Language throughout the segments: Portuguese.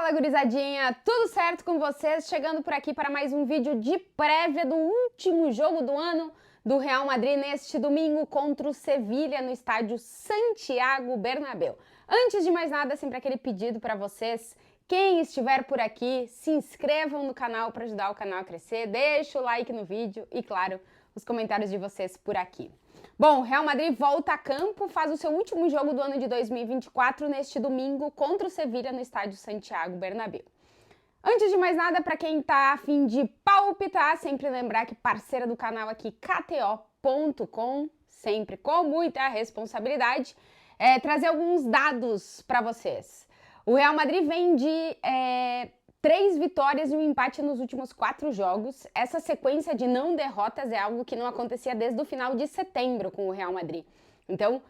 Fala, gurizadinha! Tudo certo com vocês? Chegando por aqui para mais um vídeo de prévia do último jogo do ano do Real Madrid neste domingo contra o Sevilla no estádio Santiago Bernabéu. Antes de mais nada, sempre aquele pedido para vocês, quem estiver por aqui, se inscrevam no canal para ajudar o canal a crescer, deixa o like no vídeo e, claro, os comentários de vocês por aqui. Bom, Real Madrid volta a campo, faz o seu último jogo do ano de 2024 neste domingo contra o Sevilla no estádio Santiago Bernabéu. Antes de mais nada, para quem tá a fim de palpitar, sempre lembrar que parceira do canal aqui, KTO.com, sempre com muita responsabilidade, trazer alguns dados para vocês. O Real Madrid vem de 3 vitórias e um empate nos últimos 4 jogos. Essa sequência de não derrotas é algo que não acontecia desde o final de setembro com o Real Madrid. Então,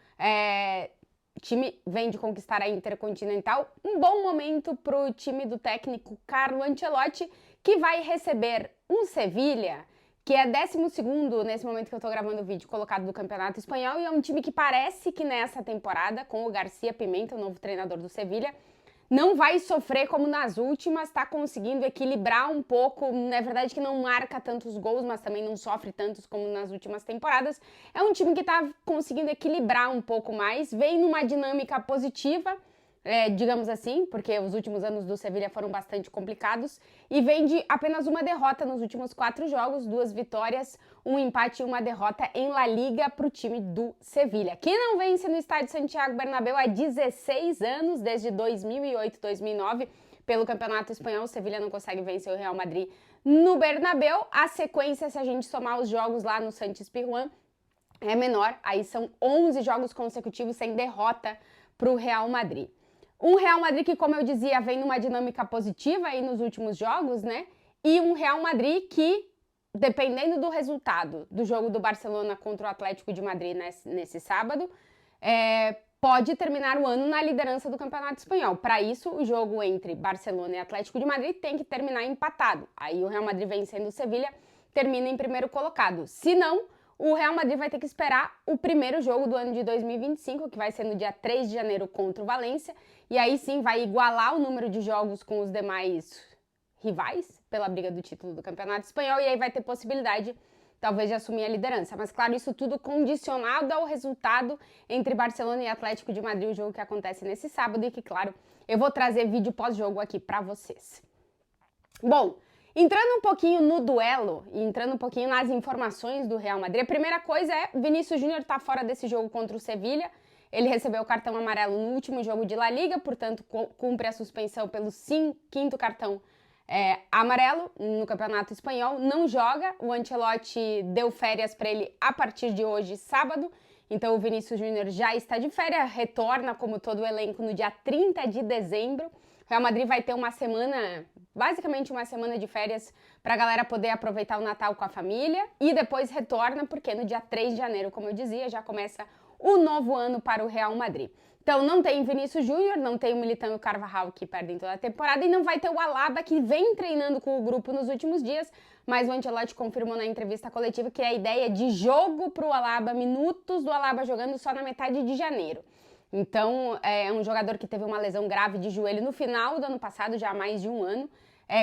o time vem de conquistar a Intercontinental. Um bom momento para o time do técnico Carlo Ancelotti, que vai receber um Sevilla, que é 12º, nesse momento que eu estou gravando o vídeo, colocado do Campeonato Espanhol. E é um time que parece que nessa temporada, com o García Pimenta, o novo treinador do Sevilla, não vai sofrer como nas últimas, está conseguindo equilibrar um pouco. Na verdade que não marca tantos gols, mas também não sofre tantos como nas últimas temporadas. É um time que está conseguindo equilibrar um pouco mais, vem numa dinâmica positiva, digamos assim, porque os últimos anos do Sevilla foram bastante complicados, e vem de apenas uma derrota nos últimos 4 jogos, 2 vitórias, um empate e uma derrota em La Liga para o time do Sevilla, que não vence no estádio Santiago Bernabéu há 16 anos, desde 2008, 2009, pelo Campeonato Espanhol. O Sevilla não consegue vencer o Real Madrid no Bernabéu. A sequência, se a gente somar os jogos lá no Saint-Pizjuán, é menor, aí são 11 jogos consecutivos sem derrota para o Real Madrid. Um Real Madrid que, como eu dizia, vem numa dinâmica positiva aí nos últimos jogos, né? E um Real Madrid que, dependendo do resultado do jogo do Barcelona contra o Atlético de Madrid nesse sábado, pode terminar o ano na liderança do Campeonato Espanhol. Para isso, o jogo entre Barcelona e Atlético de Madrid tem que terminar empatado. Aí o Real Madrid vencendo o Sevilla, termina em primeiro colocado. Se não, o Real Madrid vai ter que esperar o primeiro jogo do ano de 2025, que vai ser no dia 3 de janeiro contra o Valência, e aí sim vai igualar o número de jogos com os demais rivais pela briga do título do Campeonato Espanhol, e aí vai ter possibilidade, talvez, de assumir a liderança. Mas, claro, isso tudo condicionado ao resultado entre Barcelona e Atlético de Madrid, o jogo que acontece nesse sábado, e que, claro, eu vou trazer vídeo pós-jogo aqui para vocês. Bom, entrando um pouquinho no duelo e entrando um pouquinho nas informações do Real Madrid, a primeira coisa é Vinícius Júnior tá fora desse jogo contra o Sevilla. Ele recebeu o cartão amarelo no último jogo de La Liga, portanto cumpre a suspensão pelo 5º cartão amarelo no Campeonato Espanhol. Não joga, o Ancelotti deu férias para ele a partir de hoje, sábado. Então o Vinícius Júnior já está de férias, retorna como todo o elenco no dia 30 de dezembro. O Real Madrid vai ter uma semana, basicamente uma semana de férias, para a galera poder aproveitar o Natal com a família, e depois retorna, porque no dia 3 de janeiro, como eu dizia, já começa o novo ano para o Real Madrid. Então não tem Vinícius Júnior, não tem o Militão e o Carvajal, que perdem toda a temporada, e não vai ter o Alaba, que vem treinando com o grupo nos últimos dias, mas o Ancelotti confirmou na entrevista coletiva que a ideia é de jogo para o Alaba, minutos do Alaba jogando só na metade de janeiro. Então, é um jogador que teve uma lesão grave de joelho no final do ano passado, já há mais de um ano.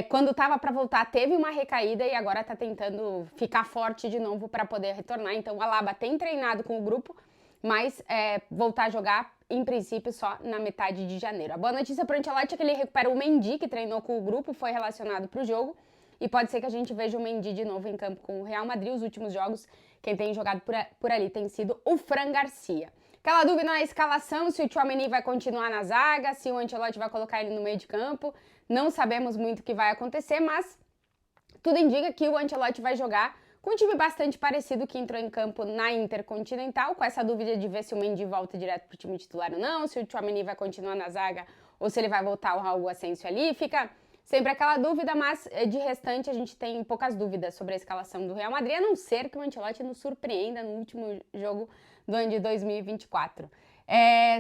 Quando estava para voltar, teve uma recaída e agora está tentando ficar forte de novo para poder retornar. Então, o Alaba tem treinado com o grupo, mas voltar a jogar, em princípio, só na metade de janeiro. A boa notícia para o Ancelotti é que ele recupera o Mendy, que treinou com o grupo, foi relacionado para o jogo. E pode ser que a gente veja o Mendy de novo em campo com o Real Madrid. Os últimos jogos, quem tem jogado por ali tem sido o Fran Garcia. Aquela dúvida na escalação, se o Tchouaméni vai continuar na zaga, se o Ancelotti vai colocar ele no meio de campo. Não sabemos muito o que vai acontecer, mas tudo indica que o Ancelotti vai jogar com um time bastante parecido que entrou em campo na Intercontinental, com essa dúvida de ver se o Mendy volta direto para o time titular ou não, se o Tchouaméni vai continuar na zaga ou se ele vai voltar o Raul Asensio ali. Fica sempre aquela dúvida, mas de restante a gente tem poucas dúvidas sobre a escalação do Real Madrid, a não ser que o Ancelotti nos surpreenda no último jogo do ano de 2024.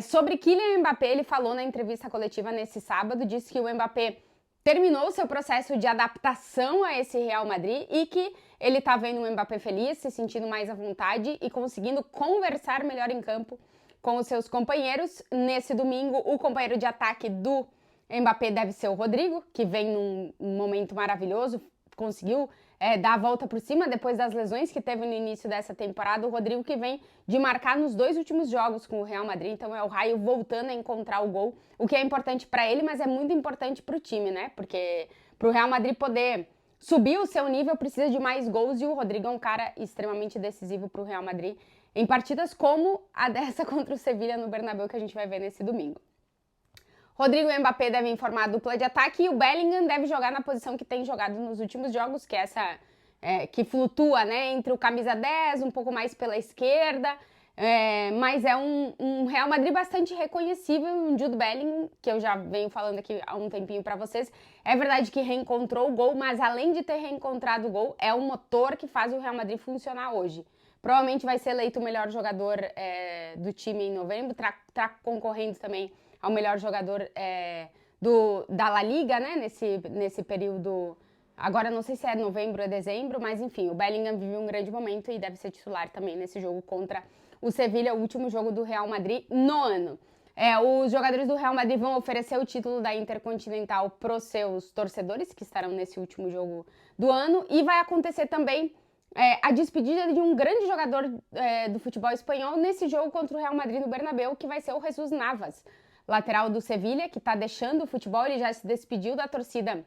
Sobre Kylian Mbappé, ele falou na entrevista coletiva nesse sábado, disse que o Mbappé terminou seu processo de adaptação a esse Real Madrid e que ele tá vendo o Mbappé feliz, se sentindo mais à vontade e conseguindo conversar melhor em campo com os seus companheiros. Nesse domingo, o companheiro de ataque do Mbappé deve ser o Rodrigo, que vem num momento maravilhoso, conseguiu dar a volta por cima depois das lesões que teve no início dessa temporada. O Rodrigo que vem de marcar nos 2 últimos jogos com o Real Madrid, então é o Raio voltando a encontrar o gol, o que é importante para ele, mas é muito importante para o time, né? Porque para o Real Madrid poder subir o seu nível precisa de mais gols e o Rodrigo é um cara extremamente decisivo para o Real Madrid em partidas como a dessa contra o Sevilla no Bernabéu que a gente vai ver nesse domingo. Rodrigo e Mbappé devem formar a dupla de ataque e o Bellingham deve jogar na posição que tem jogado nos últimos jogos, que é essa que flutua, né, entre o camisa 10, um pouco mais pela esquerda, mas é um Real Madrid bastante reconhecível, um Jude Bellingham, que eu já venho falando aqui há um tempinho para vocês. É verdade que reencontrou o gol, mas além de ter reencontrado o gol, é o motor que faz o Real Madrid funcionar hoje. Provavelmente vai ser eleito o melhor jogador do time em novembro, tá concorrendo também ao melhor jogador da La Liga, né, nesse período. Agora não sei se é novembro ou dezembro, mas enfim, o Bellingham vive um grande momento e deve ser titular também nesse jogo contra o Sevilla, o último jogo do Real Madrid no ano. Os jogadores do Real Madrid vão oferecer o título da Intercontinental para os seus torcedores, que estarão nesse último jogo do ano, e vai acontecer também a despedida de um grande jogador do futebol espanhol nesse jogo contra o Real Madrid no Bernabéu, que vai ser o Jesus Navas, lateral do Sevilla, que está deixando o futebol. Ele já se despediu da torcida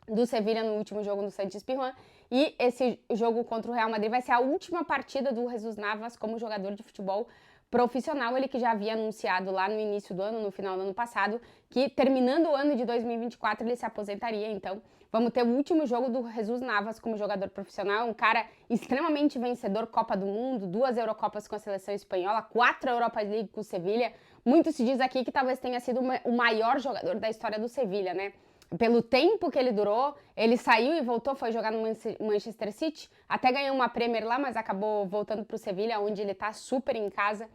do Sevilla no último jogo no Saint-Pizjuán, e esse jogo contra o Real Madrid vai ser a última partida do Jesus Navas como jogador de futebol profissional. Ele que já havia anunciado lá no início do ano, no final do ano passado, que terminando o ano de 2024 ele se aposentaria. Então vamos ter o último jogo do Jesus Navas como jogador profissional, um cara extremamente vencedor, Copa do Mundo, 2 Eurocopas com a seleção espanhola, 4 Europa League com o Sevilla. Muito se diz aqui que talvez tenha sido o maior jogador da história do Sevilla, né? Pelo tempo que ele durou, ele saiu e voltou, foi jogar no Manchester City, até ganhou uma Premier lá, mas acabou voltando para o Sevilla, onde ele está super em casa,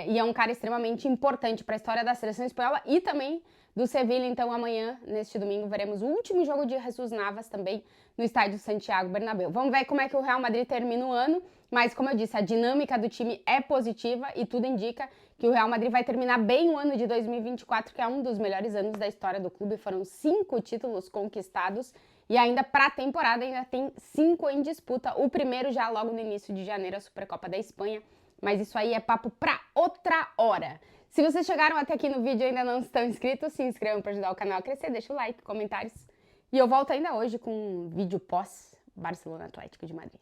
e é um cara extremamente importante para a história da seleção espanhola e também do Sevilla. Então amanhã, neste domingo, veremos o último jogo de Jesus Navas também no estádio Santiago Bernabéu. Vamos ver como é que o Real Madrid termina o ano, mas como eu disse, a dinâmica do time é positiva e tudo indica que o Real Madrid vai terminar bem o ano de 2024, que é um dos melhores anos da história do clube. Foram 5 títulos conquistados e ainda para a temporada ainda tem 5 em disputa. O primeiro já logo no início de janeiro, a Supercopa da Espanha, mas isso aí é papo para outra hora. Se vocês chegaram até aqui no vídeo e ainda não estão inscritos, se inscrevam para ajudar o canal a crescer, deixa o like, comentários. E eu volto ainda hoje com um vídeo pós Barcelona Atlético de Madrid.